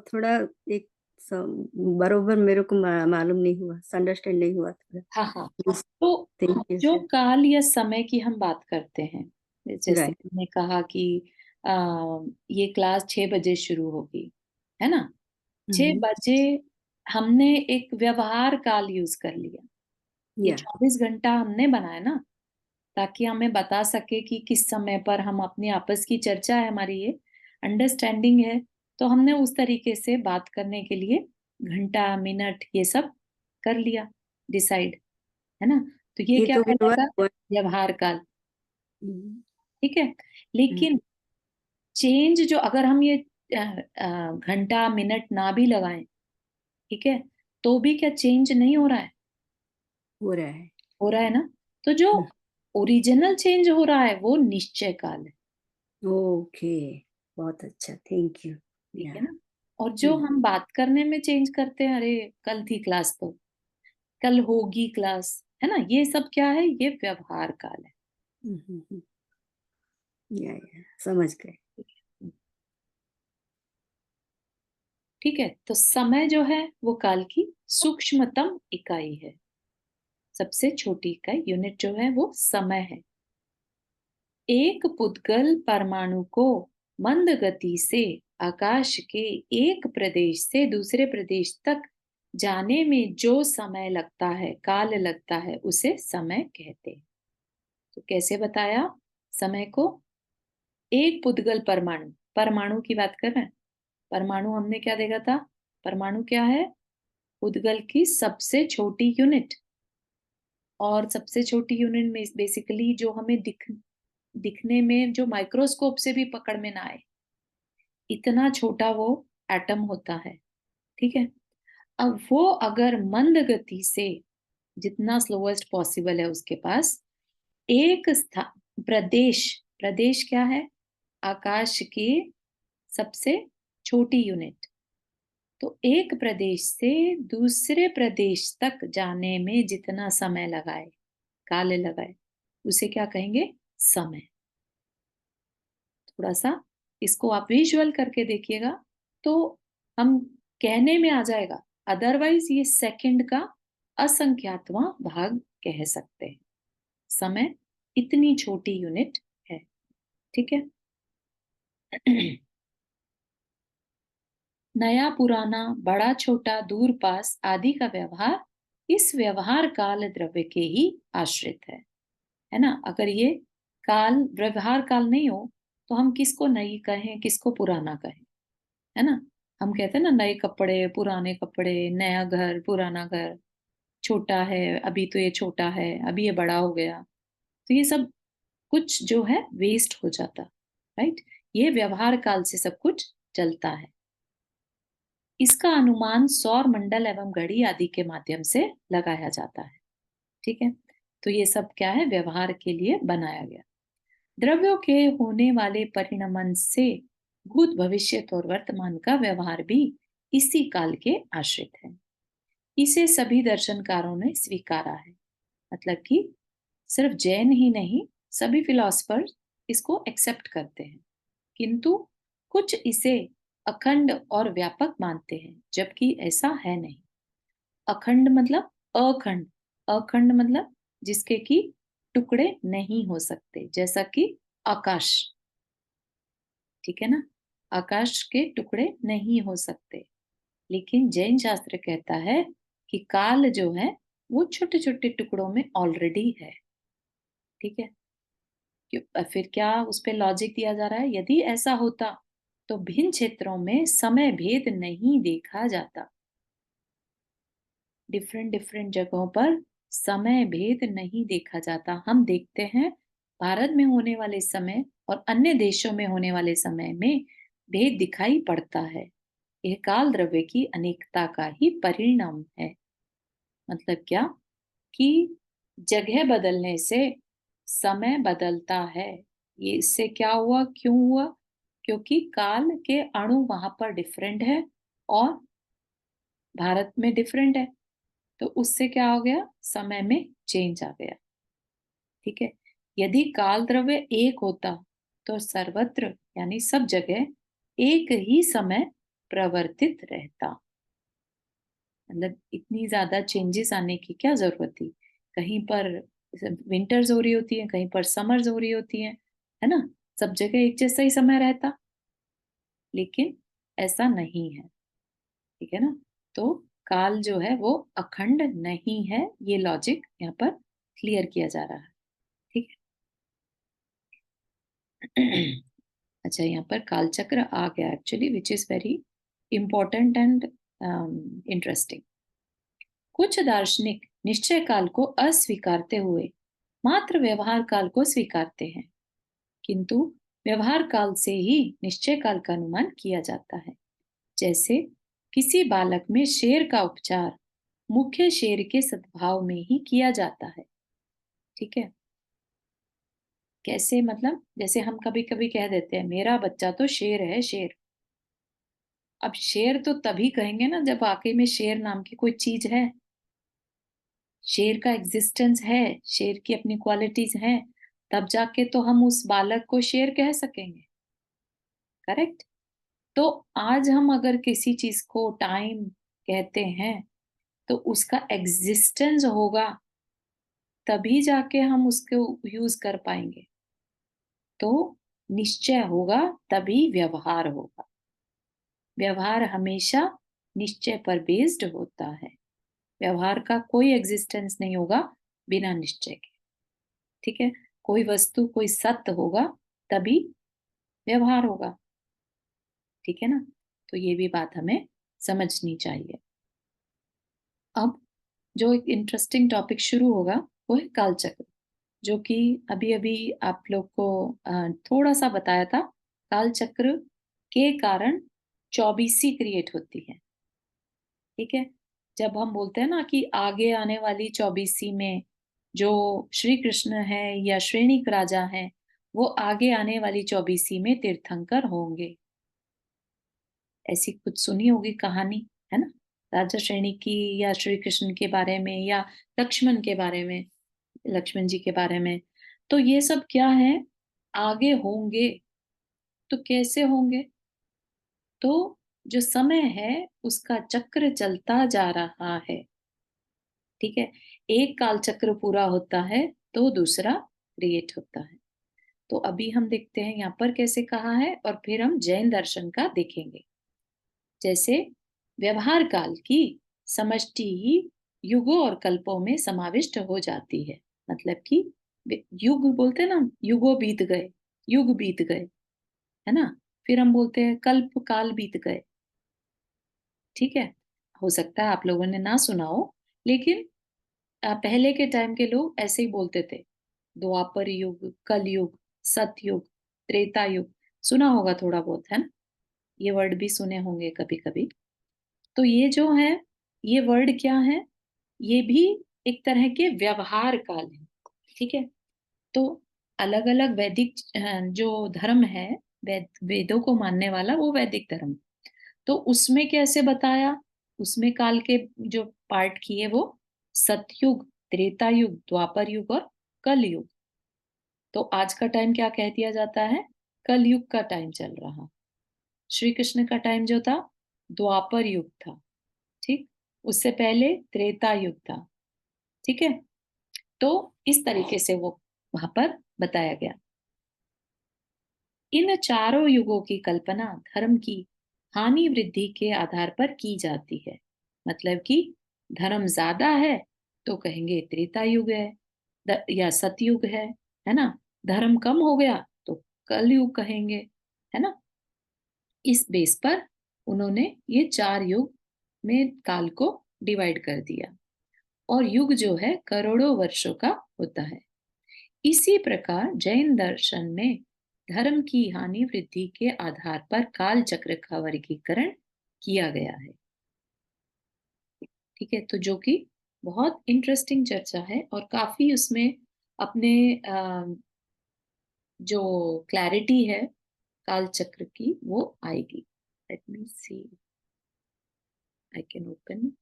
थोड़ा एक बरोबर मेरे को मालूम नहीं हुआ, अंडरस्टैंड नहीं हुआ थोड़ा।
हाँ हाँ, तो
थैंक यू
जो
सर।
काल या समय की हम बात करते हैं, जैसे
राइट।
हमने कहा कि ये क्लास 6 बजे शुरू होगी, है ना। 6 बजे हमने एक व्यवहार काल यूज कर लिया। ये
या
24 घंटा हमने बनाया ना, ताकि हमें बता सके कि किस समय पर हम अपनी आपस की चर्चा है, हमारी ये अंडरस्टैंडिंग है, तो हमने उस तरीके से बात करने के लिए घंटा, मिनट ये सब कर लिया डिसाइड, है ना। तो ये
ये
क्या
तो व्यवहार
कहलाएगा?
हुआ।
व्यवहार काल।
हम्म,
ठीक है, लेकिन चेंज जो, अगर हम ये घंटा मिनट ना भी लगाएं, ठीक है, तो भी क्या चेंज नहीं हो रहा है?
हो रहा है।
हो रहा है ना। तो जो ओरिजिनल चेंज हो रहा है वो निश्चय काल है।
ओके, बहुत अच्छा, थैंक यू।
ठीक
या
है ना। और जो हम बात करने में चेंज करते हैं, अरे कल थी क्लास तो कल होगी क्लास, है ना, ये सब क्या है? ये व्यवहार काल है।
या समझ गए।
ठीक है? ठीक है, तो समय जो है वो काल की सूक्ष्मतम इकाई है। सबसे छोटी इकाई यूनिट जो है वो समय है। एक पुद्गल परमाणु को मंद गति से आकाश के एक प्रदेश से दूसरे प्रदेश तक जाने में जो समय लगता है, काल लगता है, उसे समय कहते हैं। तो कैसे बताया समय को? एक पुद्गल परमाणु, परमाणु की बात कर रहे हैं। परमाणु हमने क्या देखा था? परमाणु क्या है? पुद्गल की सबसे छोटी यूनिट। और सबसे छोटी यूनिट में बेसिकली जो हमें दिखने में, जो माइक्रोस्कोप से भी पकड़ में ना आए, इतना छोटा वो एटम होता है। ठीक है, अब वो अगर मंद गति से, जितना स्लोएस्ट पॉसिबल है उसके पास, एक स्थान, प्रदेश, प्रदेश क्या है? आकाश की सबसे छोटी यूनिट। तो एक प्रदेश से दूसरे प्रदेश तक जाने में जितना समय लगाए, काल लगाए, उसे क्या कहेंगे? समय। थोड़ा सा इसको आप विजुअल करके देखिएगा तो हम कहने में आ जाएगा, अदरवाइज ये सेकंड का असंख्यातवां भाग कह सकते हैं। समय इतनी छोटी यूनिट है। ठीक है। नया पुराना, बड़ा छोटा, दूर पास आदि का व्यवहार इस व्यवहार काल द्रव्य के ही आश्रित है ना। अगर ये काल, व्यवहार काल नहीं हो तो हम किसको नई कहें, किसको पुराना कहें, है ना। हम कहते हैं ना, नए कपड़े, पुराने कपड़े, नया घर, पुराना घर, छोटा है अभी तो ये छोटा है, अभी ये बड़ा हो गया। तो ये सब कुछ जो है वेस्ट हो जाता, राइट। ये व्यवहार काल से सब कुछ चलता है। इसका अनुमान सौर मंडल एवं घड़ी आदि के माध्यम से लगाया जाता है। ठीक है, तो ये सब क्या है? व्यवहार के लिए बनाया गया। द्रव्यों के होने वाले परिणमन से भूत, भविष्य और वर्तमान का व्यवहार भी इसी काल के आश्रित है। इसे सभी दर्शनकारों ने स्वीकारा है। मतलब कि सिर्फ जैन ही नहीं, सभी फिलोसफर्स इसको एक्सेप्ट करते हैं, किंतु कुछ इसे अखंड और व्यापक मानते हैं, जबकि ऐसा है नहीं। अखंड मतलब अखंड, अखंड मतलब जिसके कि टुकड़े नहीं हो सकते, जैसा कि आकाश। ठीक है ना, आकाश के टुकड़े नहीं हो सकते। लेकिन जैन शास्त्र कहता है कि काल जो है वो छोटे छोटे टुकड़ों में ऑलरेडी है। ठीक है, फिर क्या उस पे लॉजिक दिया जा रहा है? यदि ऐसा होता तो भिन्न क्षेत्रों में समय भेद नहीं देखा जाता। डिफरेंट डिफरेंट जगहों पर समय भेद नहीं देखा जाता। हम देखते हैं भारत में होने वाले समय और अन्य देशों में होने वाले समय में भेद दिखाई पड़ता है। यह काल द्रव्य की अनेकता का ही परिणाम है। मतलब क्या? कि जगह बदलने से समय बदलता है। ये इससे क्या हुआ, क्यों हुआ? क्योंकि काल के अणु वहां पर डिफरेंट है और भारत में डिफरेंट है, तो उससे क्या हो गया? समय में चेंज आ गया। ठीक है, यदि काल द्रव्य एक होता तो सर्वत्र यानी सब जगह एक ही समय प्रवर्तित रहता। मतलब इतनी ज्यादा चेंजेस आने की क्या जरूरत थी? कहीं पर विंटर्स हो रही होती है, कहीं पर समर्स हो रही होती है ना। सब जगह एक जैसा ही समय रहता, लेकिन ऐसा नहीं है। ठीक है ना, तो काल जो है वो अखंड नहीं है। ये लॉजिक यहाँ पर क्लियर किया जा रहा है। ठीक है। अच्छा, यहाँ पर कालचक्र आ गया actually, which is very important and interesting. कुछ दार्शनिक निश्चय काल को अस्वीकारते हुए मात्र व्यवहार काल को स्वीकारते हैं, किंतु व्यवहार काल से ही निश्चय काल का अनुमान किया जाता है। जैसे किसी बालक में शेर का उपचार मुख्य शेर के सद्भाव में ही किया जाता है। ठीक है, कैसे? मतलब जैसे हम कभी कभी कह देते हैं मेरा बच्चा तो शेर है, शेर। अब शेर तो तभी कहेंगे ना जब वाकई में शेर नाम की कोई चीज है, शेर का एग्जिस्टेंस है, शेर की अपनी क्वालिटीज हैं, तब जाके तो हम उस बालक को शेर कह सकेंगे। करेक्ट? तो आज हम अगर किसी चीज को टाइम कहते हैं तो उसका एग्जिस्टेंस होगा, तभी जाके हम उसको यूज कर पाएंगे। तो निश्चय होगा तभी व्यवहार होगा। व्यवहार हमेशा निश्चय पर बेस्ड होता है। व्यवहार का कोई एग्जिस्टेंस नहीं होगा बिना निश्चय के। ठीक है, कोई वस्तु कोई सत्य होगा तभी व्यवहार होगा। ठीक है ना, तो ये भी बात हमें समझनी चाहिए। अब जो एक इंटरेस्टिंग टॉपिक शुरू होगा वो है कालचक्र, जो कि अभी अभी आप लोग को थोड़ा सा बताया था। कालचक्र के कारण चौबीसी क्रिएट होती है। ठीक है, जब हम बोलते हैं ना कि आगे आने वाली चौबीसी में जो श्री कृष्ण है या श्रेणिक राजा है, वो आगे आने वाली चौबीसी में तीर्थंकर होंगे। ऐसी कुछ सुनी होगी कहानी, है ना, राजा श्रेणी की या श्री कृष्ण के बारे में या लक्ष्मण के बारे में, लक्ष्मण जी के बारे में। तो ये सब क्या है, आगे होंगे। तो कैसे होंगे? तो जो समय है उसका चक्र चलता जा रहा है। ठीक है, एक काल चक्र पूरा होता है तो दूसरा क्रिएट होता है। तो अभी हम देखते हैं यहाँ पर कैसे कहा है, और फिर हम जैन दर्शन का देखेंगे। जैसे व्यवहार काल की समष्टि ही युगों और कल्पों में समाविष्ट हो जाती है। मतलब कि युग बोलते हैं ना, युगों बीत गए, युग बीत गए, है ना। फिर हम बोलते हैं कल्प काल बीत गए। ठीक है, हो सकता है आप लोगों ने ना सुना हो, लेकिन पहले के टाइम के लोग ऐसे ही बोलते थे। द्वापर युग, कलयुग, सतयुग, त्रेता युग, सुना होगा थोड़ा बहुत, है ना। ये वर्ड भी सुने होंगे कभी कभी। तो ये जो है, ये वर्ड क्या है, ये भी एक तरह के व्यवहार काल है। ठीक है, तो अलग अलग वैदिक जो धर्म है, वेदों को मानने वाला वो वैदिक धर्म, तो उसमें कैसे बताया, उसमें काल के जो पार्ट किए वो सतयुग, त्रेता युग, द्वापर युग और कल युग। तो आज का टाइम क्या कह दिया जाता है, कल युग का टाइम चल रहा। श्री कृष्ण का टाइम जो था द्वापर युग था। ठीक, उससे पहले त्रेता युग था। ठीक है, तो इस तरीके से वो वहां पर बताया गया। इन चारों युगों की कल्पना धर्म की हानि वृद्धि के आधार पर की जाती है। मतलब कि धर्म ज्यादा है तो कहेंगे त्रेता युग है या सतयुग है ना। धर्म कम हो गया तो कलयुग कहेंगे, है ना। इस बेस पर उन्होंने ये चार युग में काल को डिवाइड कर दिया, और युग जो है करोड़ों वर्षों का होता है। इसी प्रकार जैन दर्शन में धर्म की हानि वृद्धि के आधार पर काल चक्र का वर्गीकरण किया गया है। ठीक है, तो जो कि बहुत इंटरेस्टिंग चर्चा है, और काफी उसमें अपने जो क्लैरिटी है काल चक्र की वो आएगी। Let me see, I can open.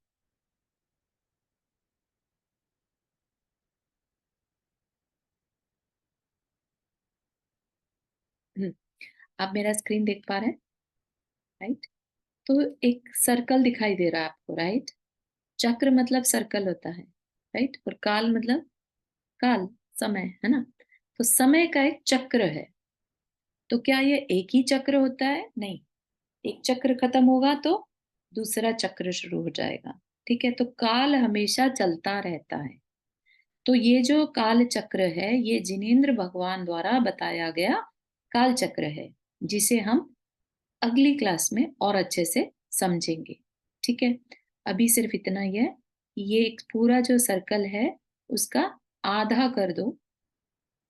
आप मेरा स्क्रीन देख पा रहे हैं, राइट। तो एक सर्कल दिखाई दे रहा है आपको, राइट। चक्र मतलब सर्कल होता है, राइट, और काल मतलब काल, समय, है ना। तो समय का एक चक्र है। तो क्या ये एक ही चक्र होता है? नहीं, एक चक्र खत्म होगा तो दूसरा चक्र शुरू हो जाएगा। ठीक है, तो काल हमेशा चलता रहता है। तो ये जो काल चक्र है ये जिनेंद्र भगवान द्वारा बताया गया काल चक्र है, जिसे हम अगली क्लास में और अच्छे से समझेंगे। ठीक है, अभी सिर्फ इतना ही है, ये एक पूरा जो सर्कल है उसका आधा कर दो।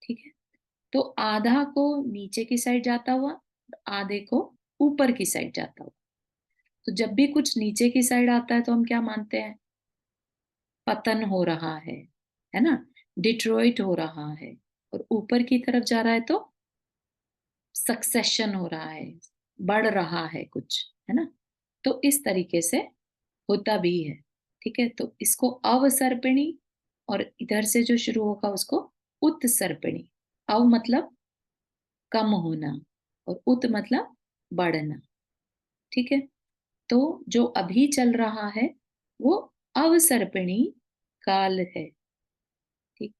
ठीक है, तो आधा को नीचे की साइड जाता हुआ, आधे को ऊपर की साइड जाता हुआ। तो जब भी कुछ नीचे की साइड आता है तो हम क्या मानते हैं, पतन हो रहा है ना, डिट्रॉइट हो रहा है। और ऊपर की तरफ जा रहा है तो सक्सेशन हो रहा है, बढ़ रहा है कुछ, है ना। तो इस तरीके से होता भी है। ठीक है, तो इसको अवसर्पिणी, और इधर से जो शुरू होगा उसको उत्सर्पिणी। अव मतलब कम होना और उत मतलब बढ़ना। ठीक है। तो जो अभी चल रहा है वो अवसर्पिणी काल है, ठीक,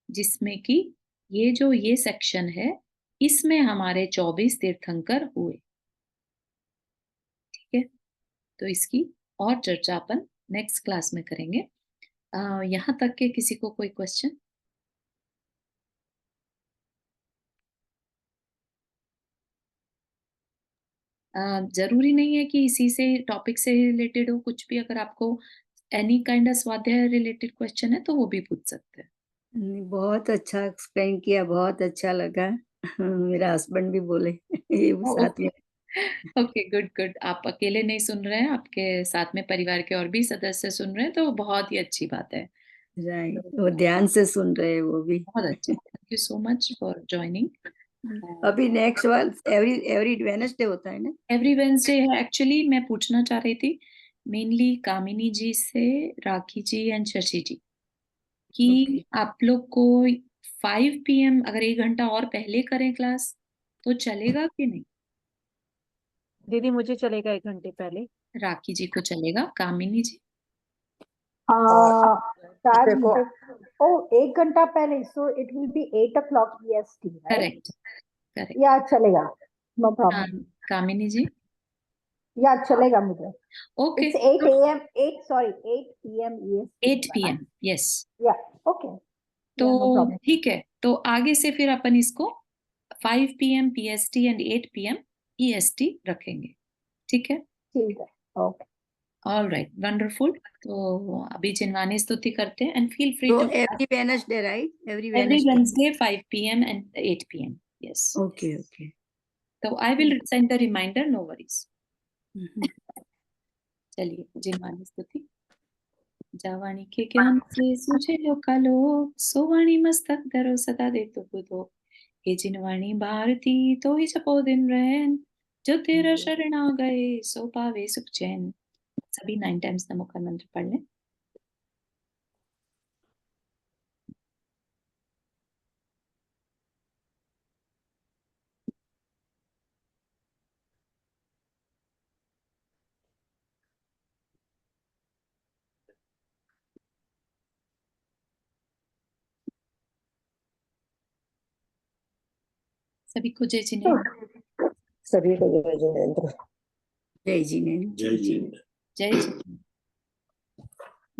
जिसमें कि ये सेक्शन है, इसमें हमारे 24 तीर्थंकर हुए, ठीक है। तो इसकी और चर्चा अपन नेक्स्ट क्लास में करेंगे। यहाँ तक के किसी को कोई क्वेश्चन? जरूरी नहीं है कि इसी से टॉपिक से रिलेटेड हो, कुछ भी अगर आपको एनी काइंड ऑफ स्वाध्याय रिलेटेड क्वेश्चन है तो वो भी पूछ सकते हैं।
बहुत अच्छा एक्सप्लेन किया, बहुत अच्छा लगा। मेरा हस्बैंड भी बोले ये साथ में।
Okay, good good. आप अकेले नहीं सुन रहे हैं, आपके साथ में परिवार के और भी सदस्य सुन रहे हैं, तो बहुत ही अच्छी बात है।
राइट, वो ध्यान से सुन रहे हैं वो भी।
बहुत अच्छा, thank you so much for joining.
अभी नेक्स्ट वाल एवरी वेडनेसडे होता है ना?
एवरी वेंसडे है। एक्चुअली मैं पूछना चाह रही थी मेनली कामिनी जी से, राखी जी एंड शशि जी, कि
Okay.
आप लोग को 5 PM अगर 1 घंटा और पहले करें क्लास तो चलेगा कि नहीं?
दीदी मुझे चलेगा 1 घंटे पहले।
राखी जी को चलेगा, कामिनी जी?
शायद
देखो,
मुझे 1 घंटा पहले, so it will be 8 o'clock EST, right?
Correct, correct.
या चलेगा, नो प्रॉब्लम।
कामिनी जी?
या चलेगा मुझे।
Okay,
It's 8 AM, 8 PM EST.
8 PM, yes.
Yeah, okay.
तो
Yeah, no problem.
ठीक है, तो आगे से फिर अपन इसको 5 PM PST and 8 PM EST रखेंगे, ठीक है?
ठीक है, okay.
All right, wonderful. तो अभी जिनवानी स्तुति करते हैं and feel free
So
to
every Wednesday, right? Every
every
Wednesday.
Wednesday 5 PM and 8 PM, yes.
Okay, okay.
So I will send a reminder, no worries.
Mhm.
चलिए जिनवानी स्तुति। जावाणी के ज्ञान से सूझे लो कालो, सोवाणी मस्तक धरो सदा दे तो बुधो। हे जिनवाणी भारती तो ही जपो दिन रैन, जो तेरा शरण आ गए सो पावे सुख चैन। सभी 9 टाइम्स नमो का मंत्र पढ़ लें। सभी को जय जिनेंद्र।
सभी को जय जिनेंद्र।
जय जिनेंद्र।
जय जिनेंद्र।